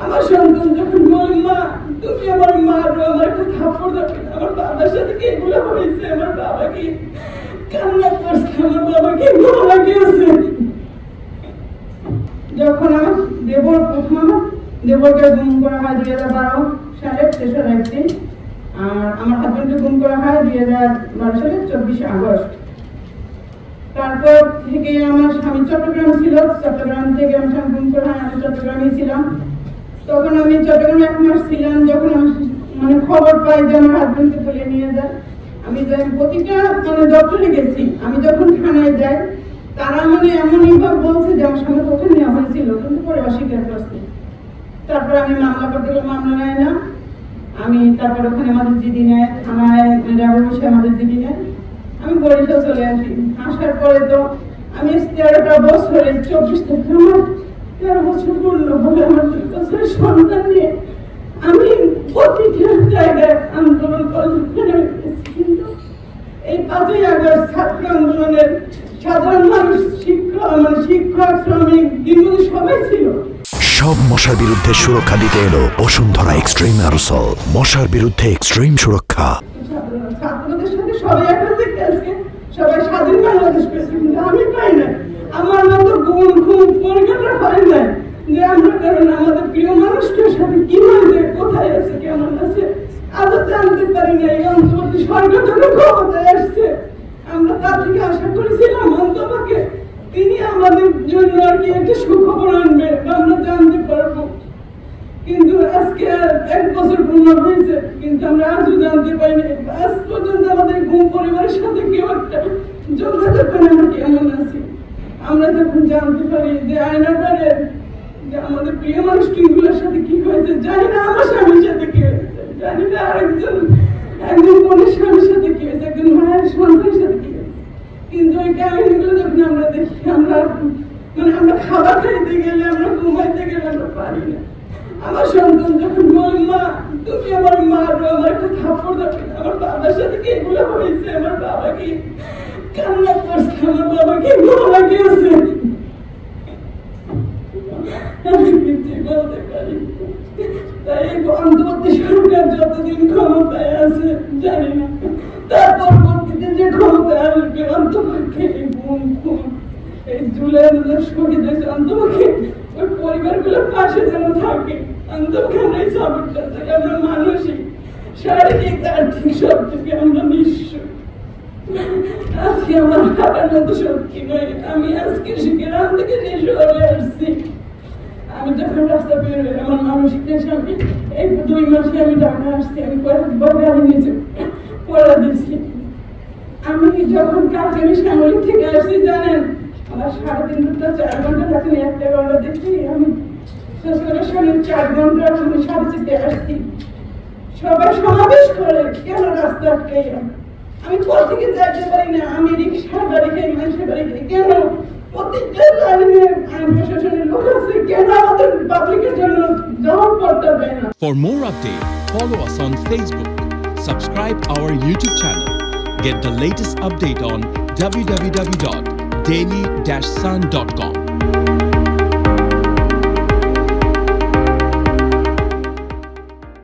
আমার সন্তান যখন বলে মা তুমি আমার মারো, আমার একটা থাপ্পড় দেবে, আমার বাবার সাথে কি এগুলো হয়েছে, আমার বাবা কি কান্না করছে, আমার বাবা কি মারা গিয়েছে। যখন আমার দেবরকে গুম করা হয় 2012 সালে 3 এপ্রিল, আর আমার হাজবেন্ডকে গুম করা হয় 2012 সালে 24 আগস্ট। তারপর থেকে আমার স্বামী চট্টগ্রাম ছিল, চট্টগ্রাম থেকে আমার স্বামী গুম করা হয়, আমি চট্টগ্রামে ছিলাম। তখন আমি চট্টগ্রামে 1 মাস ছিলাম। যখন আমি খবর পাই যে আমার হাজবেন্ডকে তুলে নিয়ে যায়, আমি প্রতিটা দপ্তরে গেছি। আমি যখন থানায় যাই, তারা এমনই ভাবে বলছে যে আমার সঙ্গে ওখানে নেওয়া হয়েছিল, কিন্তু পরে অস্বীকার করছে। তারপর আমি মামলা করতে গেলে মামলা নেয় না। আমি তারপর ওখানে আমাদের জিডি নেয়, থানায় বসে আমাদের জিডি নেয়। আমি বরিশাল চলে আসি। আসার পরে তো আমি 13টা বছরে 24 থেকে আমার 13 বছর পূর্ণ হলে আমার 2 বছরের সন্তান নিয়ে আমি প্রতিটা জায়গায় আন্দোলন করে, কিন্তু এই 5ই আগস্ট ছাত্র আন্দোলনের সাধারণ মানুষ, শিক্ষক, শ্রমিক, দিনমজুর সবাই ছিল। সব মশার বিরুদ্ধে সুরক্ষা দিতে এলো বসুন্ধরা এক্সট্রিম অ্যারোসল, মশার বিরুদ্ধে এক্সট্রিম সুরক্ষা। ছাত্রদের সাথে সবাই এখন দেখতে আজকে সবাই স্বাধীন বাংলাদেশ পেয়েছে, কিন্তু আমি পাই না। আমার মতো গুণ পরিকাঠামো হয় না যে আমরা, কারণ আমাদের প্রিয় মানুষটার সাথে কি হয়েছে, কোথায় আছে, কেমন আছে, আজও জানতে পারি না। এই অন্তর্বর্তী সরকার যখন ক্ষমতায় আসছে, আমরা তার থেকে আশা করেছিলাম অন্ততপক্ষে তিনি আমাদের জন্য আর কি একটা সুখবর আনবে, আমরা জানতে পারবো। কিন্তু আজকে 1 বছর পূর্ণ হয়েছে, কিন্তু আমরা আজও জানতে পারিনি। আজ পর্যন্ত আমাদের গুম পরিবারের সাথে কেউ একটা যোগাযোগ করে আমরা কেমন আছি। আমরা যখন জানতে পারি যে আয়নাঘরে যে আমাদের প্রিয় মানুষগুলোর সাথে কি হয়েছে, জানি না আমার স্বামীর সাথে কি হয়েছে, জানি না একজন বোনের স্বামীর সাথে কি হয়েছে, একজন মায়ের সন্তানের সাথে কি হয়েছে, কিন্তু ওই কাহিনীগুলো যখন আমরা দেখি, আমরা খাবার খাইতে গেলে, আমরা ঘুমাইতে গেলে আমরা পারি না। আমার সন্তান যখন বলে মা তুমি আমার মারো, আমার একটা থাপ্পড় দেবে, আমার বাবার সাথে কি এগুলো হয়েছে, আমার বাবা কি কান্না করছে, আমার বাবা কি মারা গিয়েছে, আমি কিছুই বলতে পারি। তাই অন্তর্বর্তী সরকার যতদিন ক্ষমতায় আছে জানি না, তার পরবর্তীতে যে ক্ষমতায় আসবে, অন্তপক্ষে এই জুলাই শহীদ হয়েছে, অন্তপক্ষে ওই পরিবারগুলোর পাশে যেন থাকে, অন্তপক্ষে আমরা এই সাপোর্টটা চাই। আমরা মানসিক, শারীরিক, আর্থিক সব থেকে আমরা নিঃস্ব। আজকে আমার হাঁটার মতো শক্তি নয়। আমি আজকে গ্রাম থেকে যে শহরে আসছি, আমি যখন রাস্তা বের হই, আমার মানসিক আমি এই 2 মাসে আমি ঢাকা আসছি, আমি আমি নিচে পড়া দিচ্ছি। আমি যখন কালকে আমি সামরিক থেকে আসছি, জানেন আমার 3.5 ঘন্টা 4 ঘন্টা থাকেন, 1 ঘন্টা দেখছি আমি 4 ঘন্টা 4:30 আসছি। সবাই সমাবেশ করে, কেন রাস্তা আটকাই, আমি কোথেকে যাইতে পারি না, আমি রিক্সা গাড়ি খাই, মানুষের বাড়ি খাই, কেন প্রত্যেকটা লাইনে আইন প্রশাসনের লোক আছে, কেন আমাদের পাবলিকের জন্য জবাব করতে দেয় না। For more updates, follow us on Facebook, subscribe our YouTube channel, get the latest update on www.daily-sun.com.